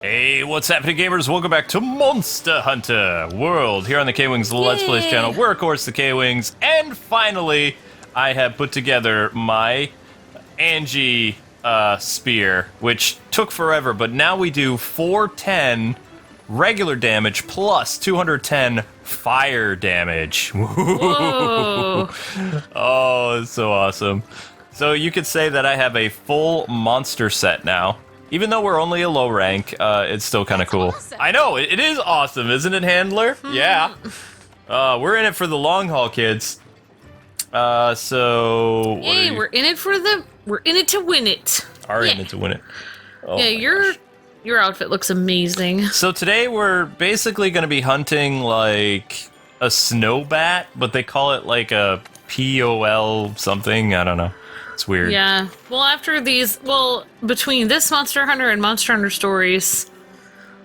Hey, what's happening, gamers? Welcome back to Monster Hunter World here on the Kwings Let's Plays channel. We're, of course, the Kwings, and finally, I have put together my Angie spear, which took forever, but now we do 410 regular damage plus 210 fire damage. Whoa. Oh, it's so awesome. So you could say that I have a full monster set now. Even though we're only a low rank, it's still kind of cool. Awesome. I know, it is awesome, isn't it, Handler? Yeah. We're in it for the long haul, kids. So... Hey, we're in it to win it. Are in it to win it. Oh Yeah, your outfit looks amazing. So today we're basically going to be hunting, like, a snow bat, but they call it, like, a POL something, I don't know. It's weird. Yeah. Well, between this Monster Hunter and Monster Hunter Stories,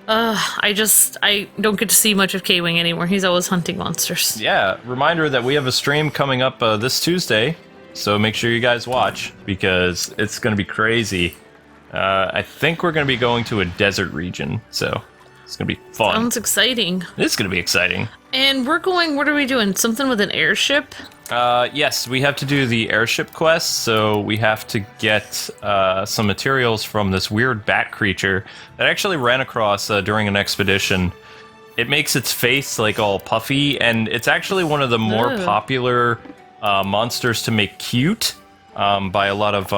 I don't get to see much of Kwing anymore. He's always hunting monsters. Yeah, reminder that we have a stream coming up this Tuesday, so make sure you guys watch, because it's going to be crazy. I think we're going to be going to a desert region, so it's going to be fun. Sounds exciting. It's going to be exciting. And what are we doing? Something with an airship? Yes, we have to do the airship quest, so we have to get some materials from this weird bat creature that I actually ran across during an expedition. It makes its face, like, all puffy, and it's actually one of the more popular monsters to make cute by a lot of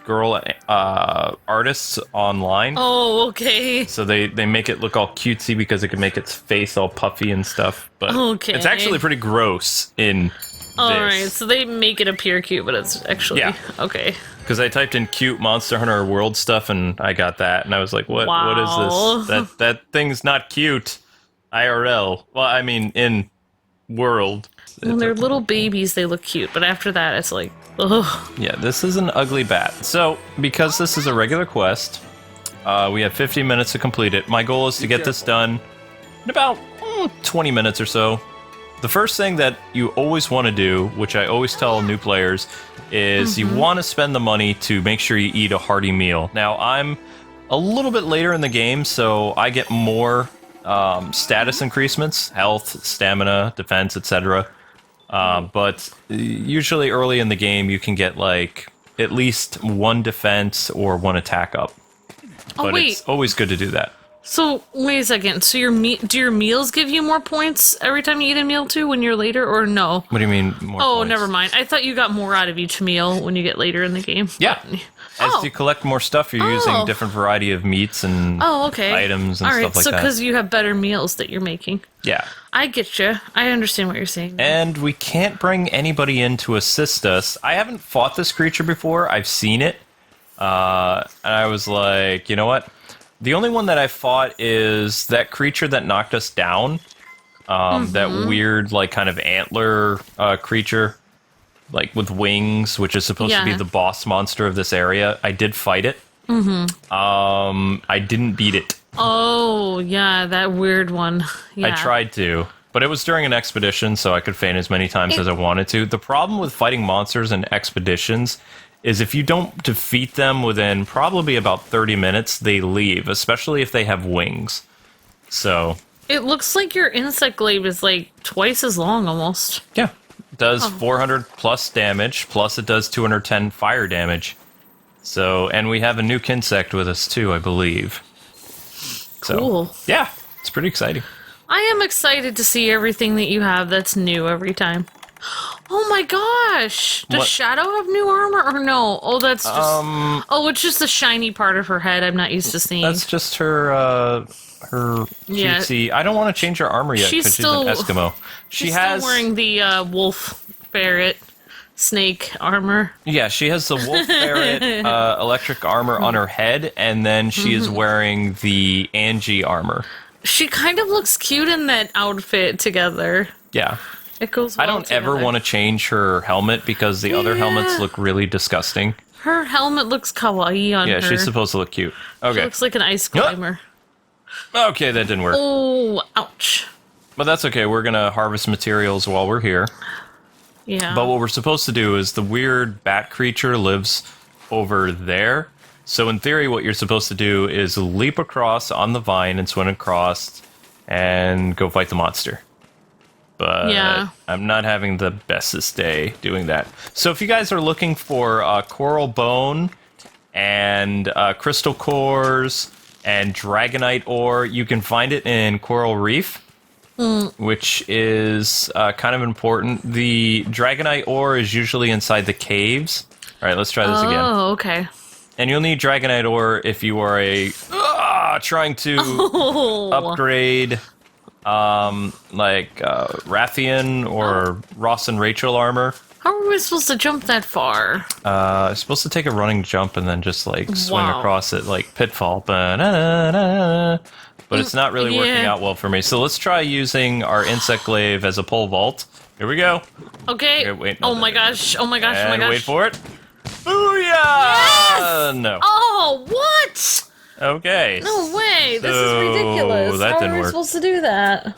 girl artists online. Oh, okay. So they make it look all cutesy because it can make its face all puffy and stuff, but it's actually pretty gross in Alright, so they make it appear cute, but it's actually... Yeah. Okay. Because I typed in cute Monster Hunter World stuff and I got that, and I was like, what is this? That thing's not cute. IRL. Well, I mean, in World. When they're little babies, they look cute, but after that, it's like, ugh. Yeah, this is an ugly bat. So, because this is a regular quest, we have 50 minutes to complete it. My goal is to get this done in about 20 minutes or so. The first thing that you always want to do, which I always tell new players, is you want to spend the money to make sure you eat a hearty meal. Now, I'm a little bit later in the game, so I get more status increasements, health, stamina, defense, etc. But usually early in the game, you can get, like, at least one defense or one attack up. But it's always good to do that. So, wait a second. So do your meals give you more points every time you eat a meal too when you're later, or no? What do you mean more points? Never mind. I thought you got more out of each meal when you get later in the game. Yeah. As you collect more stuff, you're using different variety of meats and items and stuff like that. So because you have better meals that you're making. Yeah. I get you. I understand what you're saying. And we can't bring anybody in to assist us. I haven't fought this creature before. I've seen it. And I was like, you know what? The only one that I fought is that creature that knocked us down. That weird, like, kind of antler creature, like, with wings, which is supposed to be the boss monster of this area. I did fight it. I didn't beat it. Oh, yeah, that weird one. Yeah. I tried to, but it was during an expedition, so I could feign as many times as I wanted to. The problem with fighting monsters in expeditions is if you don't defeat them within probably about 30 minutes, they leave, especially if they have wings. So... It looks like your insect glaive is, like, twice as long, almost. Yeah. It does 400 plus damage, plus it does 210 fire damage. So, and we have a new Kinsect with us, too, I believe. So, cool. Yeah, it's pretty exciting. I am excited to see everything that you have that's new every time. Oh my gosh! Does Shadow have new armor or no? Oh, that's just... oh, it's just the shiny part of her head I'm not used to seeing. That's just her cutesy... I don't want to change her armor yet because she's an Eskimo. She's still wearing the wolf ferret snake armor. Yeah, she has the wolf ferret electric armor on her head, and then she is wearing the Angie armor. She kind of looks cute in that outfit together. Yeah. It goes well I don't ever want to change her helmet because the other helmets look really disgusting. Her helmet looks kawaii on her. Yeah, she's supposed to look cute. Okay. She looks like an ice climber. Okay, that didn't work. Oh, ouch. But that's okay. We're going to harvest materials while we're here. Yeah. But what we're supposed to do is the weird bat creature lives over there. So in theory, what you're supposed to do is leap across on the vine and swim across and go fight the monster. But yeah. I'm not having the bestest day doing that. So if you guys are looking for coral bone and crystal cores and dragonite ore, you can find it in coral reef, which is kind of important. The dragonite ore is usually inside the caves. All right, let's try this again. Oh, okay. And you'll need dragonite ore if you are trying to upgrade Rathian or Ross and Rachel armor. How are we supposed to jump that far? Supposed to take a running jump and then just swing across it like Pitfall. But it's not really working out well for me. So let's try using our insect glaive as a pole vault. Here we go. Okay. Here, wait, oh my gosh. Oh my gosh. Oh my gosh. Wait for it. Booyah! Yes! No. Oh, what? Okay. No way. This is ridiculous. That How didn't are we work. supposed to do that?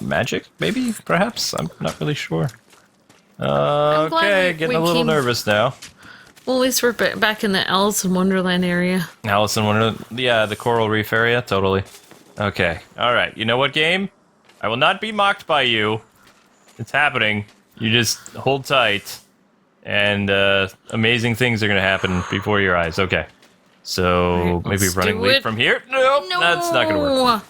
Magic, maybe? Perhaps? I'm not really sure. glad Okay, we getting a little came- nervous now. Well, at least we're back in the Alice in Wonderland area. Alice in Wonderland? Yeah, the Coral Reef area, totally. Okay, alright. You know what, game? I will not be mocked by you. It's happening. You just hold tight. And amazing things are going to happen before your eyes. Okay. So Right, maybe let's running do leap it. from here? Nope, No. that's not going to work.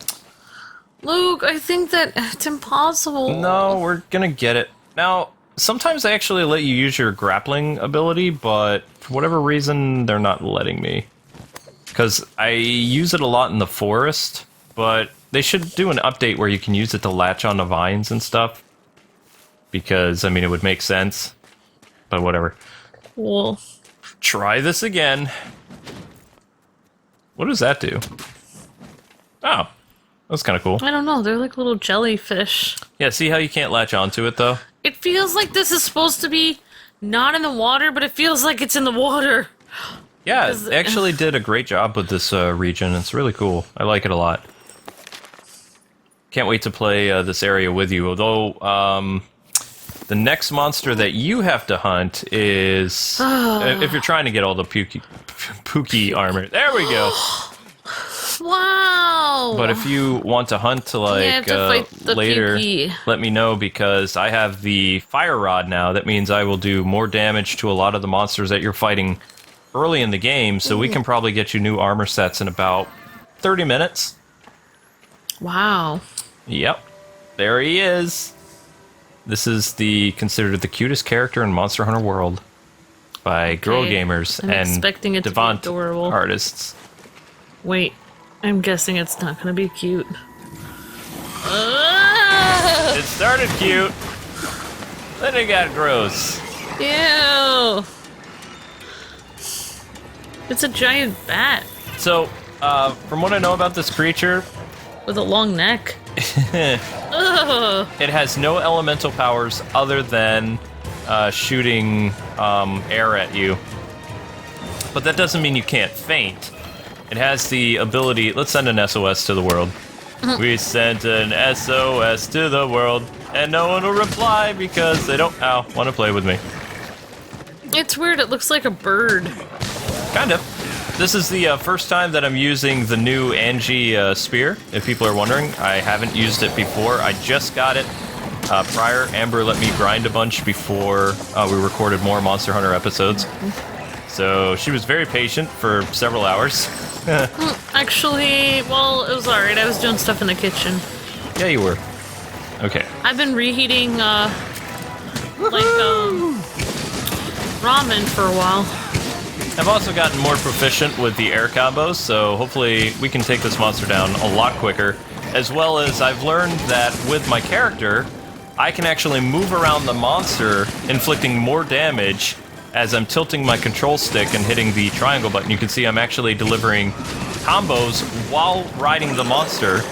Luke, I think that it's impossible. No, we're going to get it. Now, sometimes I actually let you use your grappling ability, but for whatever reason, they're not letting me. Because I use it a lot in the forest, but they should do an update where you can use it to latch onto vines and stuff. Because, I mean, it would make sense. But whatever. Cool. Try this again. What does that do? Oh, that's kind of cool. I don't know. They're like little jellyfish. Yeah, see how you can't latch onto it, though? It feels like this is supposed to be not in the water, but it feels like it's in the water. Yeah, it actually did a great job with this region. It's really cool. I like it a lot. Can't wait to play this area with you, although... the next monster that you have to hunt is... if you're trying to get all the pooky armor. There we go. Wow. But if you want to hunt have to fight the later, pookie. let me know, because I have the fire rod now. That means I will do more damage to a lot of the monsters that you're fighting early in the game, so we can probably get you new armor sets in about 30 minutes. Wow. Yep. There he is. This is considered the cutest character in Monster Hunter World by girl gamers I'm and expecting it to be Devant adorable. artists. Wait, I'm guessing it's not gonna be cute. It started cute, then it got gross. Ew. It's a giant bat So, from what I know about this creature, with a long neck. Ugh. it has no elemental powers other than shooting air at you. But that doesn't mean you can't faint. It has the ability... Let's send an SOS to the world. We sent an SOS to the world, and no one will reply because they don't want to play with me. It's weird. It looks like a bird. Kind of. This is the first time that I'm using the new Angie spear, if people are wondering. I haven't used it before. I just got it prior. Amber let me grind a bunch before we recorded more Monster Hunter episodes. So she was very patient for several hours. Actually, well, it was alright. I was doing stuff in the kitchen. Yeah, you were. Okay. I've been reheating, ramen for a while. I've also gotten more proficient with the air combos, so hopefully we can take this monster down a lot quicker. As well as I've learned that with my character, I can actually move around the monster, inflicting more damage as I'm tilting my control stick and hitting the triangle button. You can see I'm actually delivering combos while riding the monster,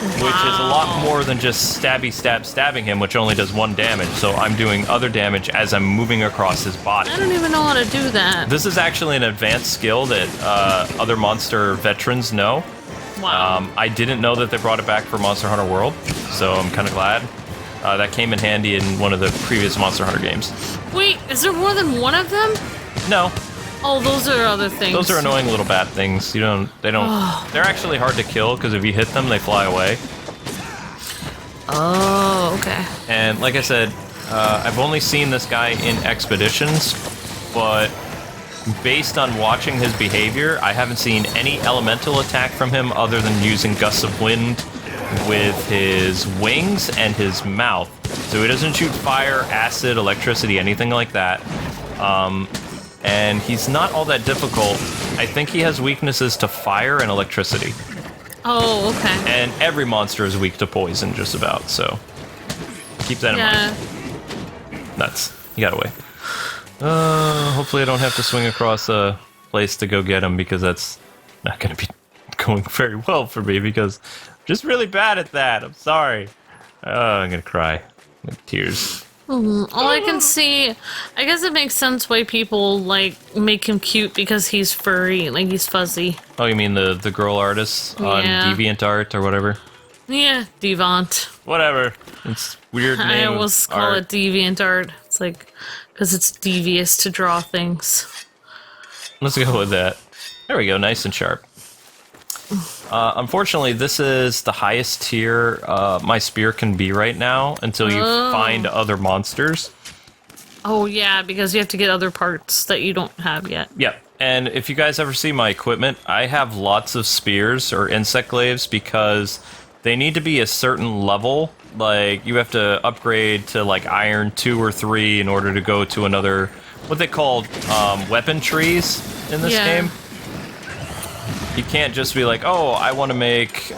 which is a lot more than just stabbing him, which only does 1 damage. So I'm doing other damage as I'm moving across his body. I don't even know how to do that. This is actually an advanced skill that other monster veterans know. Wow. I didn't know that they brought it back for Monster Hunter World, so I'm kind of glad. That came in handy in one of the previous Monster Hunter games. Wait, is there more than one of them? No, Oh, those are other things. Those are annoying little bat things. They don't, they're actually hard to kill because if you hit them, they fly away. Oh, okay. And like I said, I've only seen this guy in expeditions, but based on watching his behavior, I haven't seen any elemental attack from him other than using gusts of wind with his wings and his mouth. So he doesn't shoot fire, acid, electricity, anything like that. And he's not all that difficult. I think he has weaknesses to fire and electricity. Oh, okay. And every monster is weak to poison, just about, so keep that in mind. Nuts. You got away. Hopefully I don't have to swing across a place to go get him, because that's not going to be going very well for me, because I'm just really bad at that. I'm sorry. I'm going to cry. Like tears. All I can see, I guess it makes sense why people, like, make him cute because he's furry, like, he's fuzzy. Oh, you mean the girl artists on DeviantArt or whatever? Yeah, Devant. Whatever. It's weird name. I always call it DeviantArt. It's like, because it's devious to draw things. Let's go with that. There we go, nice and sharp. Unfortunately, this is the highest tier my spear can be right now until you find other monsters. Oh, yeah, because you have to get other parts that you don't have yet. Yep. And if you guys ever see my equipment, I have lots of spears or insect glaives because they need to be a certain level. Like, you have to upgrade to, like, iron 2 or 3 in order to go to another, what they call weapon trees in this game. You can't just be like, oh, I want to make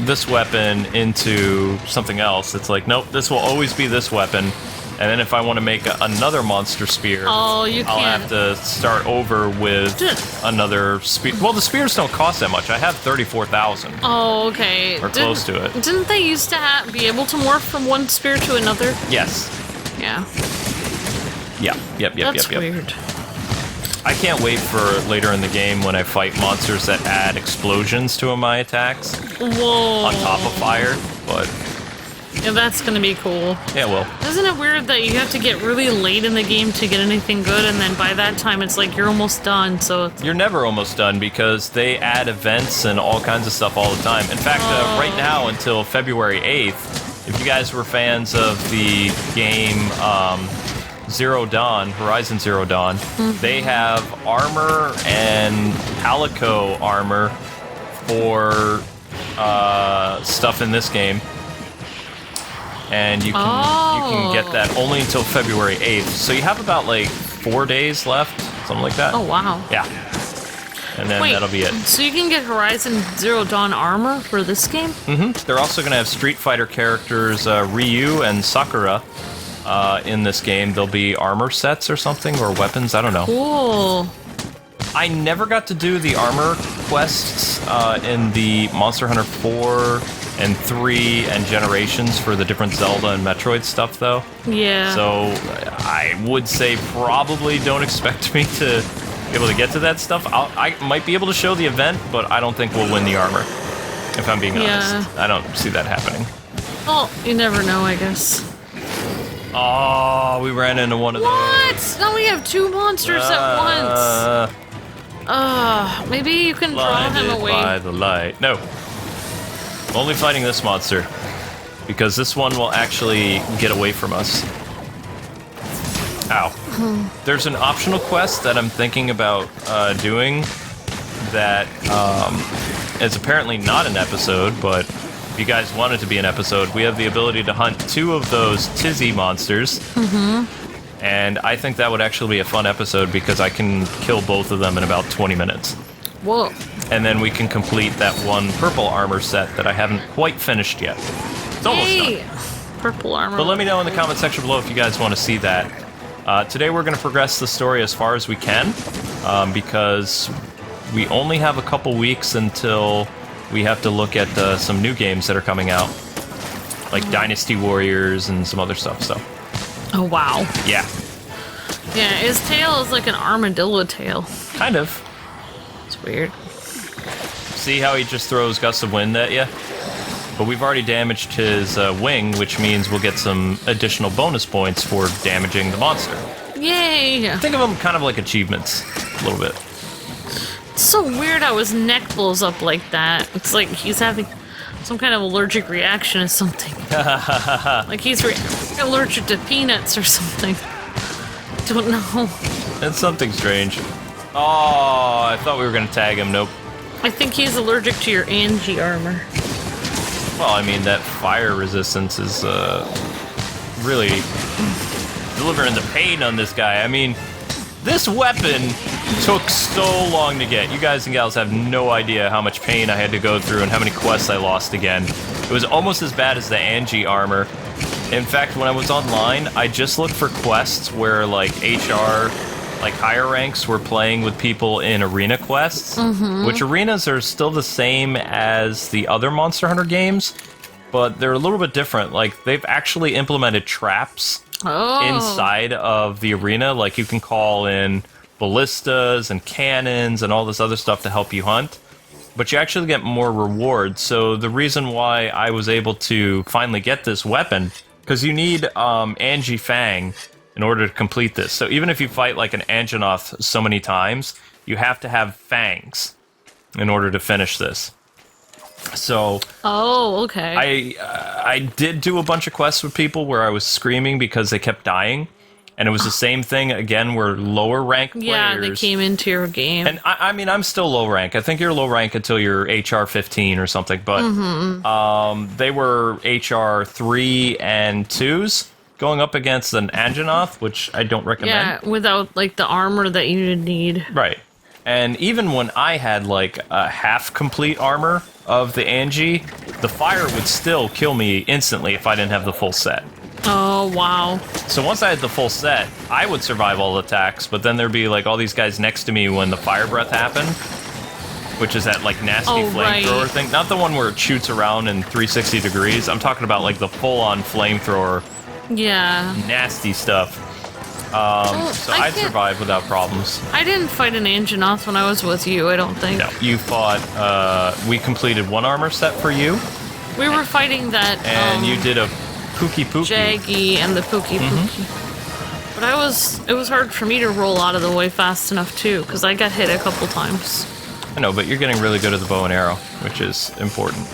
this weapon into something else. It's like, nope, this will always be this weapon. And then if I want to make another monster spear, I'll have to start over with another spear. Well, the spears don't cost that much. I have 34,000. Oh, okay. Or close to it. Didn't they used to be able to morph from one spear to another? Yes. Yeah. Yep. That's weird. I can't wait for later in the game when I fight monsters that add explosions to my attacks. Whoa. On top of fire, but... Yeah, that's gonna be cool. Yeah, well. Isn't it weird that you have to get really late in the game to get anything good, and then by that time it's like you're almost done, so... You're never almost done, because they add events and all kinds of stuff all the time. In fact, right now, until February 8th, if you guys were fans of the game... Zero Dawn, Horizon Zero Dawn, they have armor and Palico armor for stuff in this game. And you can get that only until February 8th. So you have about like 4 days left, something like that. Oh, wow. Yeah. And then that'll be it. So you can get Horizon Zero Dawn armor for this game? Mm-hmm. They're also going to have Street Fighter characters Ryu and Sakura. In this game, there'll be armor sets or something, or weapons, I don't know. Cool. I never got to do the armor quests in the Monster Hunter 4 and 3 and Generations for the different Zelda and Metroid stuff, though. Yeah. So I would say probably don't expect me to be able to get to that stuff. I might be able to show the event, but I don't think we'll win the armor, if I'm being honest. I don't see that happening. Well, you never know, I guess. Oh, we ran into one of those. What? Now we have two monsters at once. Maybe you can draw him away. By the light. No. Only fighting this monster. Because this one will actually get away from us. Ow. There's an optional quest that I'm thinking about doing that is apparently not an episode, but if you guys want it to be an episode, we have the ability to hunt 2 of those Tizzy monsters. And I think that would actually be a fun episode because I can kill both of them in about 20 minutes. Whoa. And then we can complete that one purple armor set that I haven't quite finished yet. It's almost done. Purple armor. But let me know in the comment section below if you guys want to see that. Today we're going to progress the story as far as we can because we only have a couple weeks until we have to look at some new games that are coming out, like Dynasty Warriors and some other stuff, so. Oh, wow. Yeah. Yeah, his tail is like an armadillo tail. Kind of. It's weird. See how he just throws gusts of wind at you? But we've already damaged his wing, which means we'll get some additional bonus points for damaging the monster. Yay! Think of them kind of like achievements, a little bit. It's so weird how his neck blows up like that. It's like he's having some kind of allergic reaction or something. Like he's allergic to peanuts or something. Don't know. It's something strange. Oh, I thought we were going to tag him. Nope. I think he's allergic to your Angie armor. Well, I mean, that fire resistance is really delivering the pain on this guy. I mean, this weapon took so long to get. You guys and gals have no idea how much pain I had to go through and how many quests I lost again. It was almost as bad as the Angie armor. In fact, when I was online, I just looked for quests where, like, HR, like, higher ranks were playing with people in arena quests, which arenas are still the same as the other Monster Hunter games, but they're a little bit different. Like, they've actually implemented traps inside of the arena. Like, you can call in ballistas and cannons and all this other stuff to help you hunt, but you actually get more rewards. So the reason why I was able to finally get this weapon, because you need Angie Fang in order to complete this. So even if you fight like an Anjanath so many times, you have to have fangs in order to finish this. So okay. I did do a bunch of quests with people where I was screaming because they kept dying. And it was the same thing, again, where lower rank players... Yeah, they came into your game. And I mean, I'm still low rank. I think you're low rank until you're HR 15 or something. But they were HR 3 and 2s going up against an Anjanath, which I don't recommend. Yeah, without, like, the armor that you need. Right. And even when I had, like, a half-complete armor of the Angie, the fire would still kill me instantly if I didn't have the full set. Oh, wow. So once I had the full set, I would survive all attacks, but then there'd be, like, all these guys next to me when the fire breath happened, which is that, like, nasty flamethrower thing. Not the one where it shoots around in 360 degrees. I'm talking about, like, the full-on flamethrower. Yeah. Nasty stuff. So I'd survive without problems. I didn't fight an Anjanath when I was with you, I don't think. No, you fought, we completed one armor set for you. We were fighting that, and you did a Pookie Pookie. Jaggy and the Pookie Pookie. But it was hard for me to roll out of the way fast enough, too, because I got hit a couple times. I know, but you're getting really good at the bow and arrow, which is important.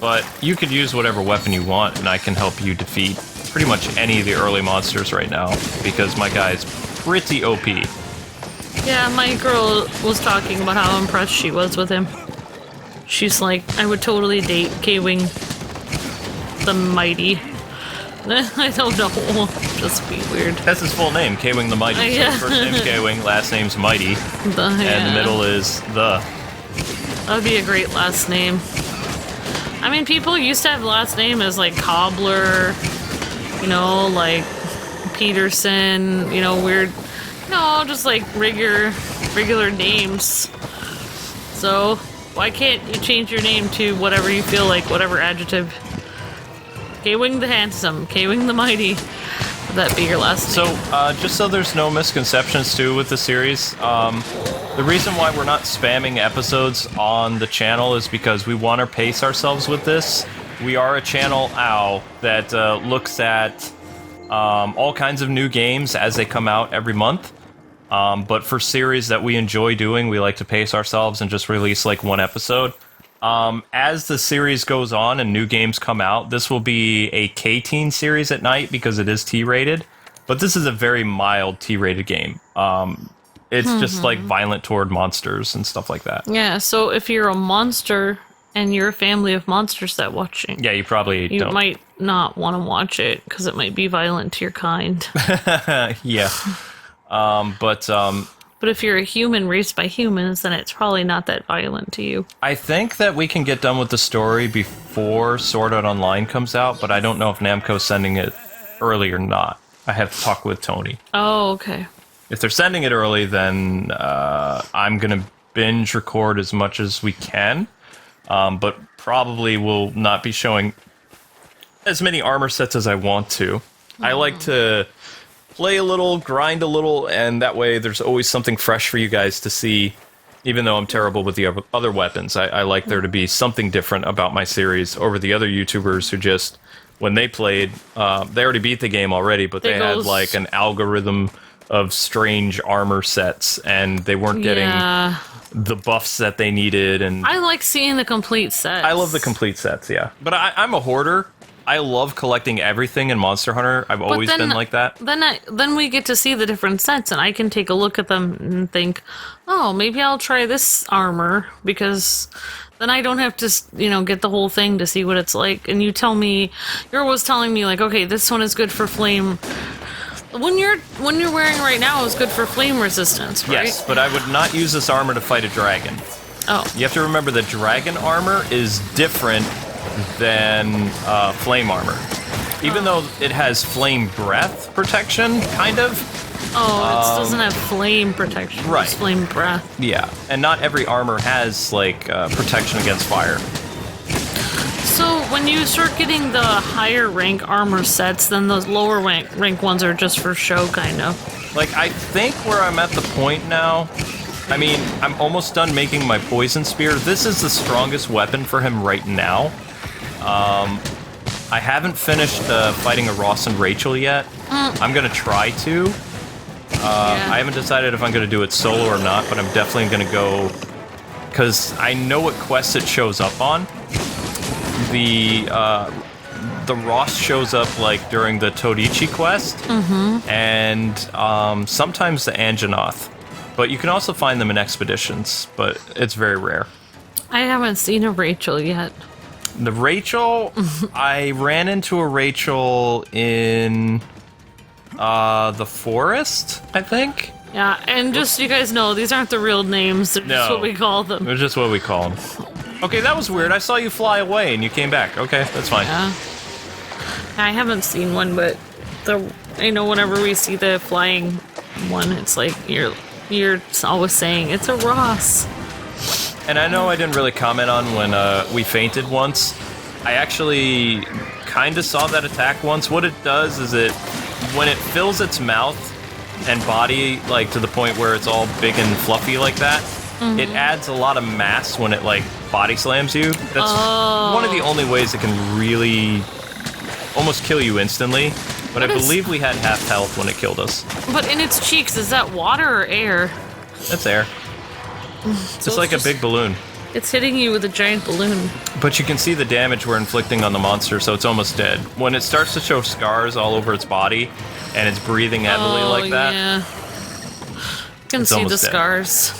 But you could use whatever weapon you want, and I can help you defeat pretty much any of the early monsters right now, because my guy's pretty OP. Yeah, my girl was talking about how impressed she was with him. She's like, I would totally date Kwing the Mighty. I don't know. Just be weird. That's his full name, Kwing the Mighty. Yeah. So first name's Kwing, last name's Mighty, and the middle is the. That'd be a great last name. I mean, people used to have last name as like Cobbler, you know, like Peterson, you know, weird, no, just like regular names. So why can't you change your name to whatever you feel like, whatever adjective? Kwing the Handsome, Kwing the Mighty. Would that be your last name? So, just so there's no misconceptions, too, with the series, the reason why we're not spamming episodes on the channel is because we want to pace ourselves with this. We are a channel, that looks at all kinds of new games as they come out every month. But for series that we enjoy doing, we like to pace ourselves and just release, like, one episode. As the series goes on and new games come out, this will be a K-teen series at night because it is T-rated, but this is a very mild T-rated game. It's just like violent toward monsters and stuff like that. Yeah, so if you're a monster and you're a family of monsters that watching, yeah, you probably you don't. might not want to watch it because it might be violent to your kind. Yeah. But if you're a human raised by humans, then it's probably not that violent to you. I think that we can get done with the story before Sword Art Online comes out, but I don't know if Namco's sending it early or not. I have to talk with Tony. Oh, okay. If they're sending it early, then I'm going to binge record as much as we can, but probably will not be showing as many armor sets as I want to. I like to play a little, grind a little, and that way there's always something fresh for you guys to see. Even though I'm terrible with the other weapons, I like there to be something different about my series over the other YouTubers who just when they played, they already beat the game already, but they had like an algorithm of strange armor sets, and they weren't getting the buffs that they needed. And I like seeing the complete sets. I love the complete sets, yeah. But I'm a hoarder. I love collecting everything in Monster Hunter. I've always been like that. Then we get to see the different sets, and I can take a look at them and think, oh, maybe I'll try this armor, because then I don't have to, get the whole thing to see what it's like. And you're always telling me, like, okay, this one is good for flame. When you're wearing right now is good for flame resistance, right? Yes, but I would not use this armor to fight a dragon. Oh. You have to remember the dragon armor is different than flame armor. Even though it has flame breath protection, kind of. Oh, it doesn't have flame protection. Right. It's flame breath. Yeah, and not every armor has, like, protection against fire. So when you start getting the higher rank armor sets, then those lower rank ones are just for show, kind of. Like, I think where I'm at the point now, I mean, I'm almost done making my poison spear. This is the strongest weapon for him right now. I haven't finished fighting a Ross and Rachel yet. I'm gonna try to. I haven't decided if I'm gonna do it solo or not, but I'm definitely gonna go, because I know what quests it shows up on. The Ross shows up like during the Todichi quest, and sometimes the Anjanath. But you can also find them in expeditions, but it's very rare. I haven't seen a Rachel yet. The Rachel, I ran into a Rachel in the forest, I think. Yeah, and just so you guys know, these aren't the real names. They're just what we call them. They're just what we call them. Okay, that was weird. I saw you fly away and you came back. Okay, that's fine. Yeah. I haven't seen one, but whenever we see the flying one, it's like you're always saying it's a Ross. And I know I didn't really comment on when we fainted once. I actually kind of saw that attack once. What it does is when it fills its mouth and body, like, to the point where it's all big and fluffy like that, it adds a lot of mass when it, like, body slams you. That's one of the only ways it can really almost kill you instantly. But I believe we had half health when it killed us. But in its cheeks, is that water or air? That's air. It's just like a big balloon. It's hitting you with a giant balloon. But you can see the damage we're inflicting on the monster, so it's almost dead. When it starts to show scars all over its body, and it's breathing heavily like that, yeah. You can see the scars.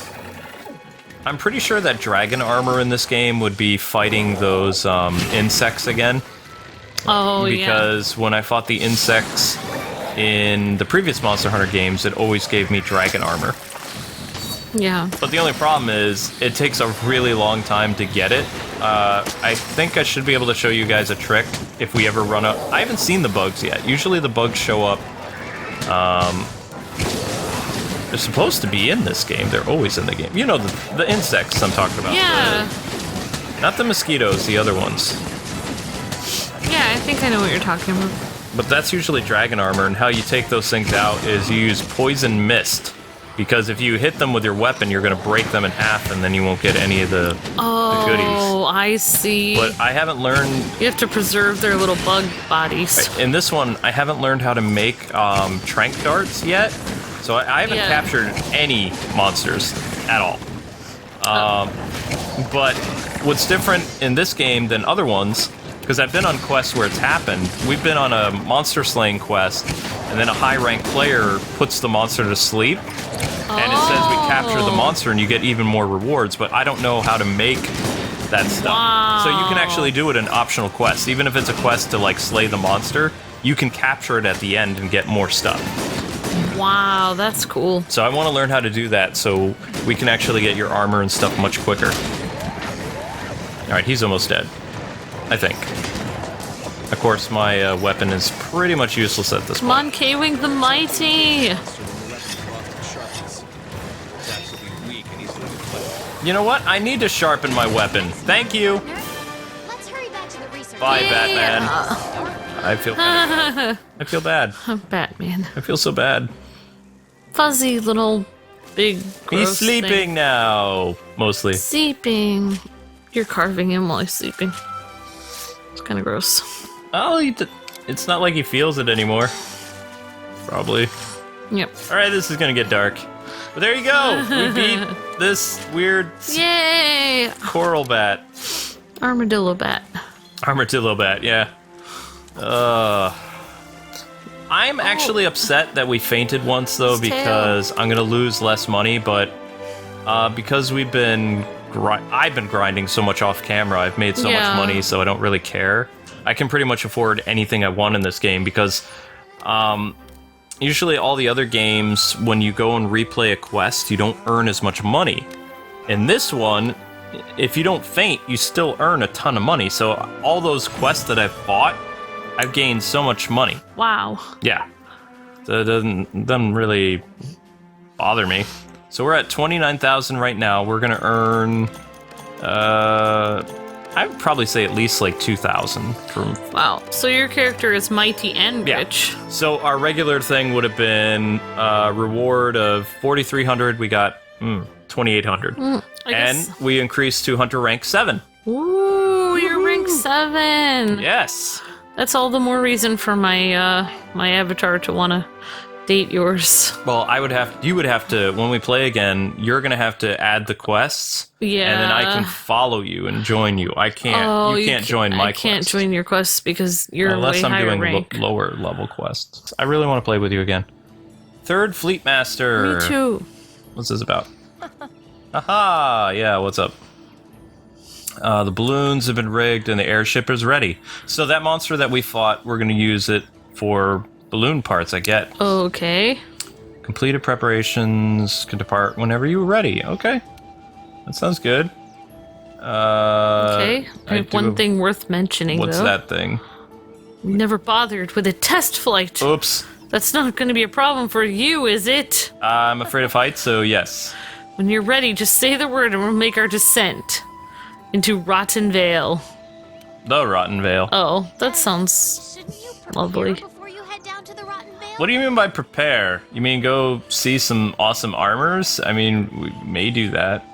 I'm pretty sure that dragon armor in this game would be fighting those insects again. Oh, because when I fought the insects in the previous Monster Hunter games, it always gave me dragon armor. Yeah. But the only problem is, it takes a really long time to get it. I think I should be able to show you guys a trick if we ever run up. I haven't seen the bugs yet. Usually the bugs show up. They're supposed to be in this game. They're always in the game. You know, the insects I'm talking about. Yeah. Not the mosquitoes, the other ones. Yeah, I think I know what you're talking about. But that's usually dragon armor, and how you take those things out is you use poison mist. Because if you hit them with your weapon, you're going to break them in half, and then you won't get any of the goodies. Oh, I see. But I haven't learned... You have to preserve their little bug bodies. In this one, I haven't learned how to make trank darts yet. So I haven't captured any monsters at all. But what's different in this game than other ones, because I've been on quests where it's happened. We've been on a monster slaying quest, and then a high-ranked player puts the monster to sleep. And it says we capture the monster and you get even more rewards, but I don't know how to make that stuff. Wow. So you can actually do it in optional quests. Even if it's a quest to, like, slay the monster, you can capture it at the end and get more stuff. Wow, that's cool. So I want to learn how to do that so we can actually get your armor and stuff much quicker. Alright, he's almost dead. I think. Of course, my weapon is pretty much useless at this point. Come on, Kwing the Mighty! You know what? I need to sharpen my weapon. Thank you. Let's hurry back to the research. Bye, Batman. I feel bad. I feel bad. Batman. I feel so bad. Fuzzy little big gross He's sleeping thing. now, mostly. Sleeping. You're carving him while he's sleeping. It's kind of gross. Oh, it's not like he feels it anymore. Probably. Yep. Alright, this is gonna get dark. But there you go! We beat this weird Yay! coral bat. Armadillo bat. Armadillo bat, yeah. I'm actually upset that we fainted once, though, His tail. because I'm gonna lose less money, but because I've been grinding so much off camera, I've made so much money, so I don't really care. I can pretty much afford anything I want in this game, because usually all the other games, when you go and replay a quest, you don't earn as much money. In this one, if you don't faint, you still earn a ton of money. So all those quests that I've fought, I've gained so much money. Wow. Yeah. So it doesn't really bother me. So we're at 29,000 right now. We're gonna earn, I would probably say at least like 2,000 from. Wow. So your character is mighty and rich. So our regular thing would have been a reward of 4,300. We got 2,800, and we increased to hunter rank 7. Ooh, you're rank 7. Yes. That's all the more reason for my my avatar to want to date yours. Well, you would have to, when we play again, you're gonna have to add the quests. Yeah. And then I can follow you and join you. I can't. You can't join my quest. I can't join your quests because you're unless way I'm higher doing rank. lower level quests. I really want to play with you again. Third Fleet Master. Me too. What's this about? Aha! Yeah, what's up? The balloons have been rigged and the airship is ready. So that monster that we fought, we're going to use it for balloon parts, I get. Okay. Completed preparations can depart whenever you're ready. Okay. That sounds good. Okay. I have one thing worth mentioning, What's though. that thing? We never bothered with a test flight. Oops. That's not going to be a problem for you, is it? I'm afraid of heights, so yes. When you're ready, just say the word and we'll make our descent into Rotten Vale. The Rotten Vale. Oh, that sounds Shouldn't you prepare lovely. before you head down to the Rotten Vale? What do you mean by prepare? You mean go see some awesome armors? I mean, we may do that.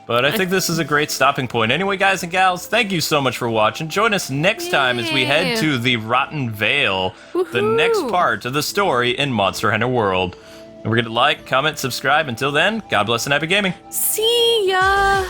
But I think this is a great stopping point. Anyway, guys and gals, thank you so much for watching. Join us next time as we head to the Rotten Vale, the next part of the story in Monster Hunter World. And we're going to like, comment, subscribe. Until then, God bless and happy gaming. See ya!